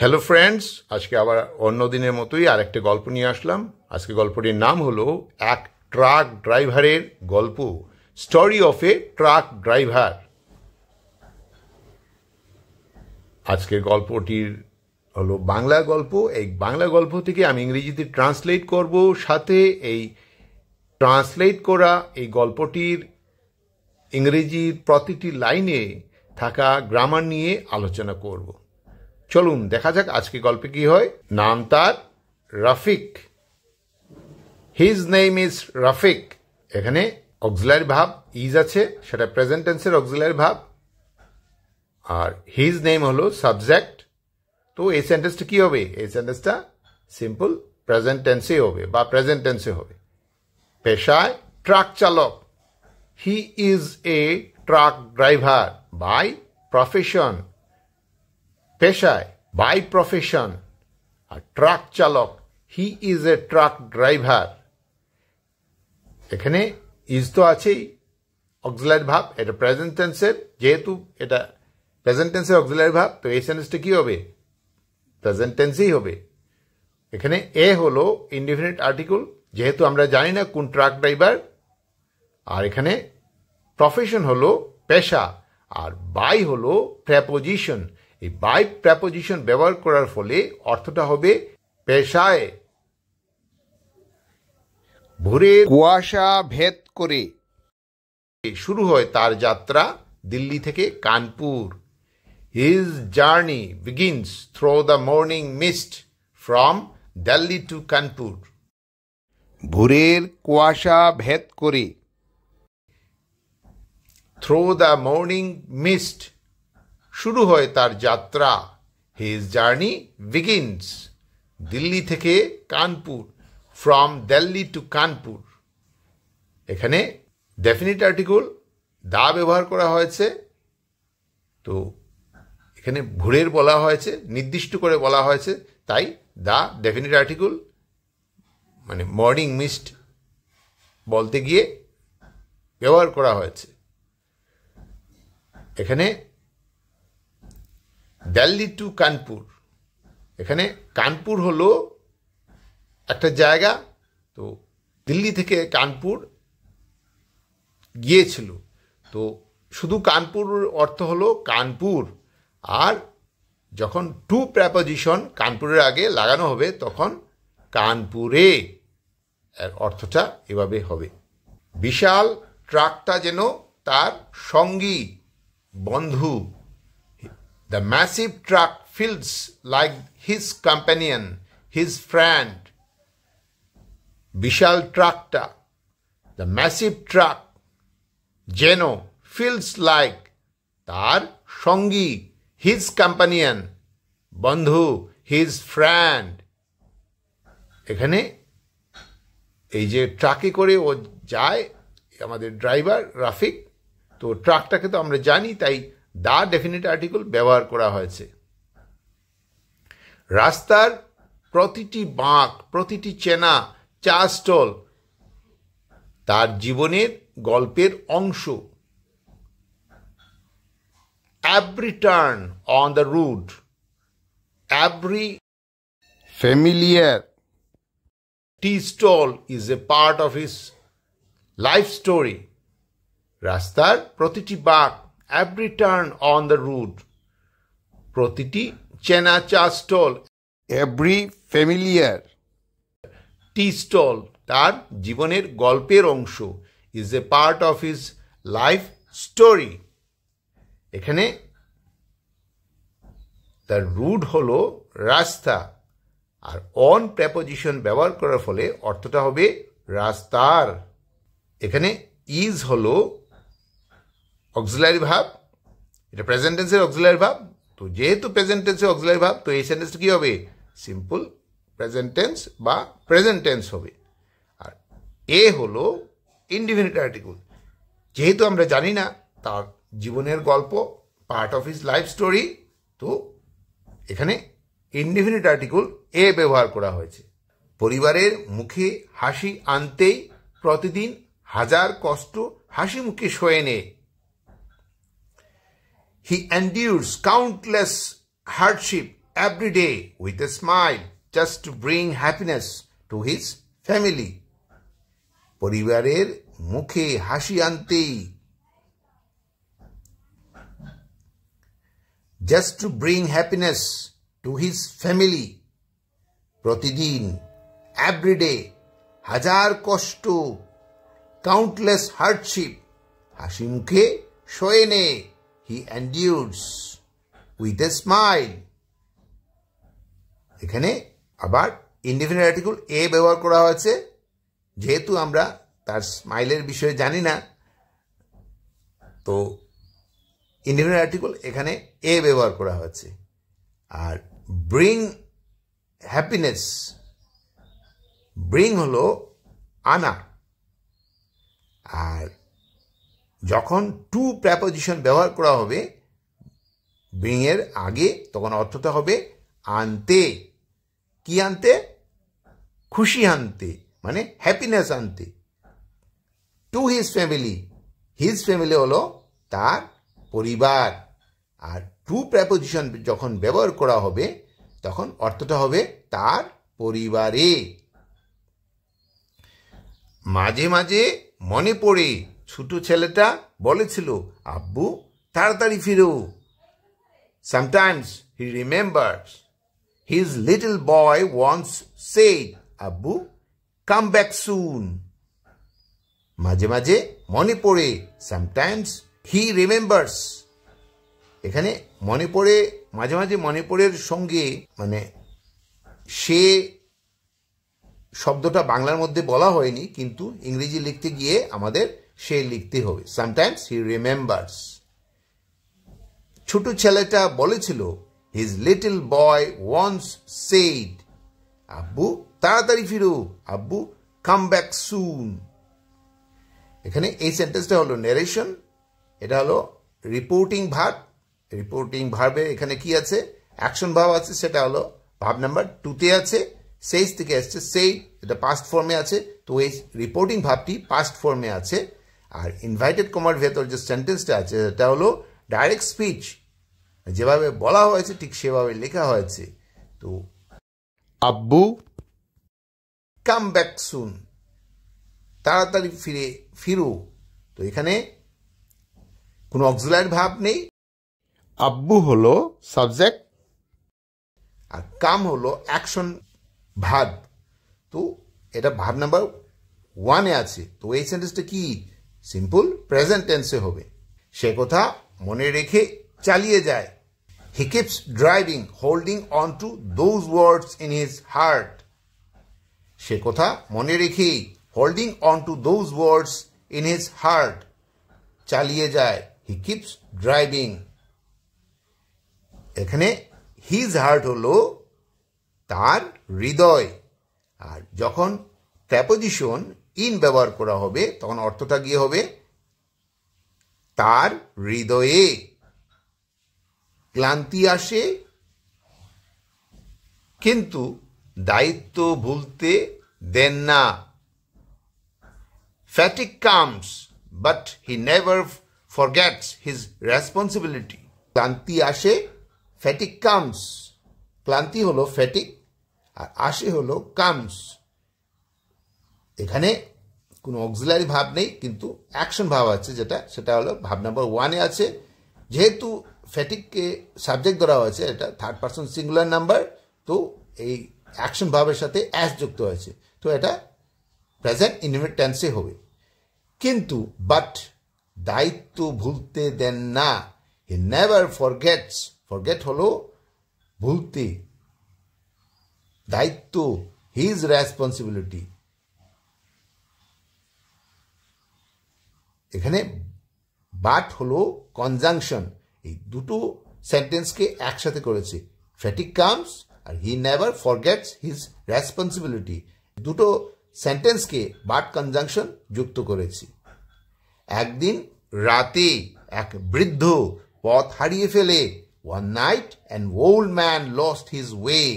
Hello friends, আজকে আবার অন্য দিনের মতোই আরেকটা গল্প নিয়ে আসলাম। আজকে গল্পটির নাম হলো এক ট্রাক ড্রাইভারের গল্প, story of A truck driver. আজকের গল্পটির হলো বাংলা গল্প। এই বাংলা গল্প থেকে আমি ইংরেজিতে ট্রান্সলেট করব, সাথে এই ট্রান্সলেট করা এই গল্পটির ইংরেজির প্রতিটি লাইনে থাকা গ্রামার নিয়ে আলোচনা করব। চলুন দেখা যাক আজকে গল্পে কি হয়। নাম তার Rafiq. His name is Rafiq. এখানে অক্সিলারি ভাব ইজ আছে, সেটা প্রেজেন্ট টেন্সের অক্সিলারি ভাব, আর হিজ নেম হলো সাবজেক্ট। তো এই সেন্টেন্সটা কি হবে? এই সেন্টেন্সটা সিম্পল প্রেজেন্ট টেন্সে হবে বা প্রেজেন্ট টেন্সে হবে। পেশায় ট্রাক চালক। He is a truck driver by profession. পেশায় বাই প্রফেশন, আর ট্রাক চালক he is a truck driver. এখানে ইজ তো আছেই, অক্সিলারি ভাব, এটা প্রেজেন্ট টেন্সের, যেহেতু এটা প্রেজেন্ট টেন্সের অক্সিলারি ভাব, তো এই সেন্টেন্সটা কি হবে? প্রেজেন্ট টেন্সেই হবে। এখানে এ হলো ইনডিফিনিট আর্টিকেল, যেহেতু আমরা জানি না কোন ট্রাক ড্রাইভার। আর এখানে প্রফেশন হলো পেশা, আর বাই হলো প্রেপোজিশন। এই বাই প্রেপোজিশন ব্যবহার করার ফলে অর্থটা হবে পেশায়। ভোরের কুয়াশা ভেদ করে শুরু হয় তার যাত্রা দিল্লি থেকে Kanpur. His journey begins through the morning mist from Delhi to Kanpur. ভোরের কুয়াশা ভেদ করে, থ্রু দ্য মর্নিং মিস্ট শুরু হয় তার যাত্রা। হিজ জার্নি বিগিনস দিল্লি থেকে কানপুর, ফ্রম দিল্লি টু কানপুর। এখানে ডেফিনিট আর্টিকেল দা ব্যবহার করা হয়েছে। তো এখানে ভোরের বলা হয়েছে, নির্দিষ্ট করে বলা হয়েছে, তাই দা ডেফিনিট আর্টিকেল মানে মর্নিং মিস্ট বলতে গিয়ে ব্যবহার করা হয়েছে। এখানে দিল্লি টু কানপুর, এখানে কানপুর হলো একটা জায়গা, তো দিল্লি থেকে কানপুর গিয়েছিল। তো শুধু কানপুর অর্থ হলো কানপুর, আর যখন টু প্রেপোজিশন কানপুরের আগে লাগানো হবে তখন কানপুরে এর অর্থটা এভাবে হবে। বিশাল ট্রাকটা যেন তার সঙ্গী, বন্ধু। The massive truck feels like his companion, his friend. Vishal ট্রাকটা, the massive truck যেন feels like তার সঙ্গী, his companion বন্ধু, his friend। এখানে এই যে ট্রাকে করে ও যায় আমাদের ড্রাইভার রফিক, তো ট্রাকটাকে তো আমরা জানি, তাই দা ডেফিনিট আর্টিকেল ব্যবহার করা হয়েছে। রাস্তার প্রতিটি বাঁক, প্রতিটি চেনা চা স্টল তার জীবনের গল্পের অংশ। Every turn on the route, every familiar tea stall is a part of his life story. রাস্তার প্রতিটি বাঁক, every turn on the route, প্রতিটি চেনা চা stall, every familiar tea stall তার জীবনের গল্পের অংশ, is a part of his life story। এখানে the route হলো রাস্তা, আর on preposition ব্যবহার করার ফলে অর্থটা হবে রাস্তার। এখানে is হলো অক্সিলারি ভাব, এটা প্রেজেন্ট টেন্সের অক্সিলারি ভাব। তো যেহেতু প্রেজেন্ট টেন্সের অক্সিলারি ভাব, তো এই সেন্টেন্সটা কি হবে? সিম্পল প্রেজেন্ট টেন্স বা প্রেজেন্ট টেন্স হবে। আর এ হলো ইনডিফিনিট আর্টিকেল, যেহেতু আমরা জানি না তার জীবনের গল্প, part of his life story, তো এখানে ইনডিফিনিট আর্টিকেল এ ব্যবহার করা হয়েছে। পরিবারের মুখে হাসি আনতেই প্রতিদিন হাজার কষ্ট হাসি মুখে সয়ে নেয়। He endures countless hardship every day with a smile just to bring happiness to his family. পরিবারের মুখে হাসি আনতেই, just to bring happiness to his family. প্রতিদিন, every day, হাজার কষ্ট, countless hardship, হাসি মুখে সয়ে নে, he endures with a smile. এখানে আবার ইনডিফিনিট আর্টিকেল এ ব্যবহার করা হয়েছে, যেহেতু আমরা তার স্মাইলের বিষয়ে জানি না, তো ইনডিফিনিট আর্টিকেল এখানে এ ব্যবহার করা হয়েছে। আর ব্রিং হ্যাপিনেস, ব্রিং হলো আনা, আর যখন টু প্রেপোজিশন ব্যবহার করা হবে ব্রিং এর আগে, তখন অর্থটা হবে আনতে। কি আনতে? খুশি আনতে, মানে হ্যাপিনেস আনতে। To his family, his family হলো তার পরিবার। আর টু প্রেপোজিশন যখন ব্যবহার করা হবে তখন অর্থটা হবে তার পরিবারে। মাঝে মাঝে মনে পড়ে ছোট ছেলেটা বলেছিল, আব্বু তাড়াতাড়ি ফিরো। Sometimes he remembers his little boy once said, Abbu, come back soon. মাঝে মাঝে মনে পড়ে, sometimes he remembers, এখানে মনে পড়ে, মাঝে মাঝে মনে পড়ের সঙ্গে মানে সে শব্দটা বাংলার মধ্যে বলা হয়নি, কিন্তু ইংরেজি লিখতে গিয়ে আমাদের সে লিখতে হবে। sometimes he remembers, ছোট ছেলেটা বলেছিল, his little boy once said, আব্বু তাড়াতাড়ি ফিরো, আব্বু come back soon. এখানে এই সেন্টেন্সটা হলো ন্যারেশন, এটা হলো রিপোর্টিং ভার্ব। রিপোর্টিং ভার্বে এখানে কি আছে? অ্যাকশন ভার্ব আছে, সেটা হলো ভার্ব নাম্বার 2 তে আছে, সেইজ থেকে আসছে, সেই এটা পাস্ট ফর্মে আছে, তো এই রিপোর্টিং ভার্বটি পাস্ট ফর্মে আছে। আর ইনভাইটেড কমার ভেতর যে সেন্টেন্সটা আছে সেটা হলো ডাইরেক্ট স্পিচ, যেভাবে বলা হয়েছে ঠিক সেভাবে লেখা হয়েছে। তো আব্বু কাম ব্যাক সুন, তাড়াতাড়ি ফিরো। তো এখানে কোনো অক্সিলারি ভার্ব নেই, আব্বু হলো সাবজেক্ট আর কাম হলো অ্যাকশন ভার্ব। তো এটা ভার্ব নাম্বার 1 আছে, তো এই সেন্টেন্সটা কি? সিম্পল প্রেজেন্ট টেন্সে হবে। সে কথা মনে রেখে চালিয়ে যায়। He keeps driving, holding on to those words in his heart. সে কথা মনে রেখে holding on to those words in his heart, চালিয়ে যায়। He keeps driving, এখানে his heart হলো তার হৃদয়। আর যখন প্রেপোজিশন ইন ব্যবহার করা হবে তখন অর্থটা গিয়ে হবে তার হৃদয়ে। ক্লান্তি আসে কিন্তু দায়িত্ব ভুলতে দেন না। Fatigue comes, but he never forgets his responsibility. ক্লান্তি আসে, fatigue comes, ক্লান্তি হলো fatigue আর আসে হলো comes। এখানে কোনো অক্সিলারি ভাব নেই, কিন্তু অ্যাকশন ভাব আছে, সেটা হলো ভাব নাম্বার 1 এ আছে। যেহেতু ফ্যাটিককে সাবজেক্ট ধরা হয়েছে, এটা থার্ড পারসন সিঙ্গুলার নাম্বার, তো এই অ্যাকশন ভাবের সাথে অ্যাস যুক্ত হয়েছে, তো এটা প্রেজেন্ট ইনডিফিনিট টেন্সে হবে। কিন্তু বাট দায়িত্ব ভুলতে দেন না। হি নেভার ফরগেটস, ফরগেট হলো ভুলতে, দায়িত্ব হিজ রেসপন্সিবিলিটি। এখানে বাট হলো কনজাংশন, এই দুটো সেন্টেন্সকে একসাথে করেছে। ফ্যাটিক কামস আর he never forgets his responsibility, দুটো সেন্টেন্সকে বাট কনজাংশন যুক্ত করেছি। একদিন রাতে এক বৃদ্ধ পথ হারিয়ে ফেলে। One night an old man lost his way.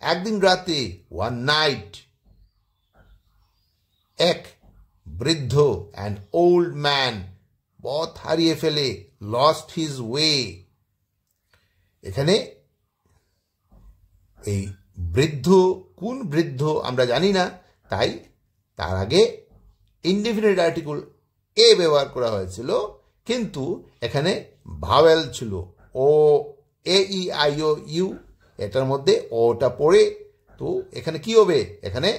একদিন রাতে, one night, এক বৃদ্ধ an old man পথ হারিয়ে ফেলে, lost his way। এখানে এই বৃদ্ধ কোন বৃদ্ধ আমরা জানি না, তাই তার আগে ইনডিফিনিট আর্টিকেল এ ব্যবহার করা হয়েছিল, কিন্তু এখানে ভাওয়েল ছিল ও, এ ই আই ও ইউ, এটার মধ্যে ওটা পড়ে, তো এখানে কি হবে, এখানে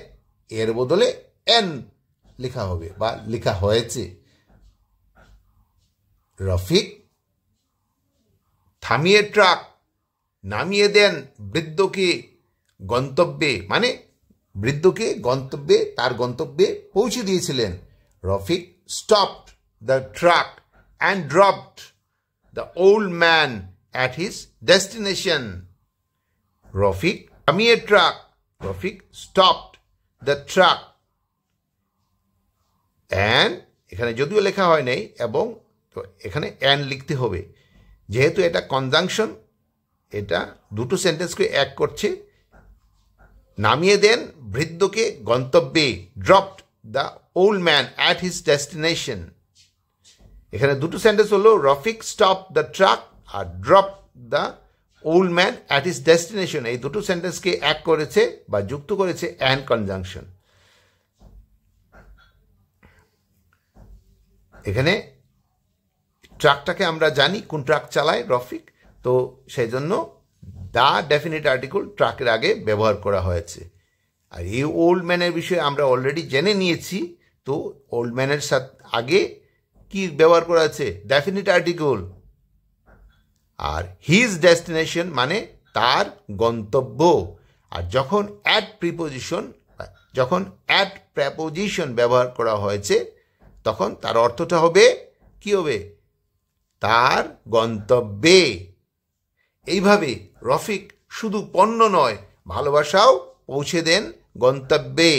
এর বদলে এন লেখা হবে বা লেখা হয়েছে। রফিক থামিয়ে ট্রাক, নামিয়ে দেন বৃদ্ধকে গন্তব্যে, মানে বৃদ্ধকে গন্তব্যে, তার গন্তব্যে পৌঁছে দিয়েছিলেন। Rafiq stopped the truck and dropped the old man at his destination. Rafiq থামিয়ে truck, Rafiq stopped the truck, and এখানে যদিও লেখা হয় নাই, এবং তো এখানে অ্যান্ড লিখতে হবে, যেহেতু এটা কনজাংশন, এটা দুটো সেন্টেন্সকে এক করছে। নামিয়ে দেন বৃদ্ধকে গন্তব্যে, dropped the old man at his destination. এখানে দুটো সেন্টেন্স হলো রফিক স্টপ দ্য ট্রাক আর drop the old man at his destination. এই দুটো সেন্টেন্সকে এক করেছে বা যুক্ত করেছে অ্যান্ড কনজাংশন। এখানে ট্রাকটাকে আমরা জানি কোন ট্রাক চালায় রফিক, তো সেই জন্য দা ডেফিনিট আর্টিকেল ট্রাকের আগে ব্যবহার করা হয়েছে। আর এই ওল্ড ম্যানের বিষয়ে আমরা অলরেডি জেনে নিয়েছি, তো ওল্ড ম্যানের সাথে আগে কি ব্যবহার করা আছে, ডেফিনিট আর্টিকেল। আর হিজ ডেস্টিনেশন মানে তার গন্তব্য। আর যখন অ্যাট প্রিপোজিশন, যখন অ্যাট প্রেপোজিশন ব্যবহার করা হয়েছে, তখন তার অর্থটা হবে কি হবে, তার গন্তব্যে। এইভাবে রফিক শুধু পণ্য নয়, ভালোবাসাও পৌঁছে দেন গন্তব্যে।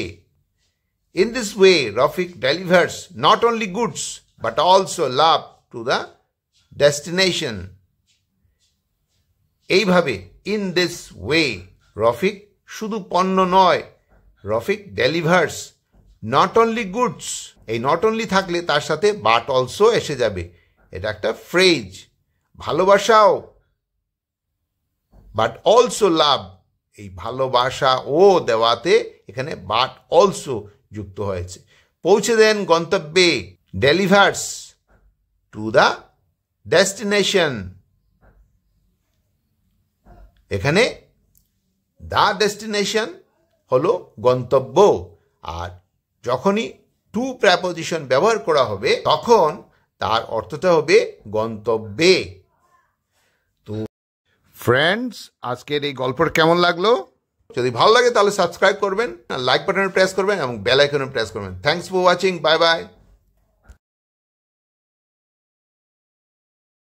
In this way Rafiq delivers not only goods but also love to the destination. এইভাবে ইন দিস ওয়ে রফিক শুধু পণ্য নয়, Rafiq delivers not only goods, এই নট অনলি থাকলে তার সাথে বাট অলসো এসে যাবে, এটা একটা ফ্রেজ। ভালোবাসাও, বাট অলসো লাভ, এই ভালোবাসা ও দেওয়াতে এখানে বাট অলসো যুক্ত হয়েছে। পৌঁছে দেন গন্তব্যে, ডেলিভার্স টু দ্য ডেস্টিনেশন। এখানে দ্য ডেস্টিনেশন হলো গন্তব্য, আর যখনই টু প্রেপোজিশন ব্যবহার করা হবে তখন তার অর্থটা হবে গন্তব্যে। তো ফ্রেন্ডস, আজকের এই গল্পটা কেমন লাগলো? যদি ভালো লাগে তাহলে সাবস্ক্রাইব করবেন, লাইক বাটনে প্রেস করবেন এবং বেল আইকনে প্রেস করবেন। Thanks for watching, bye bye.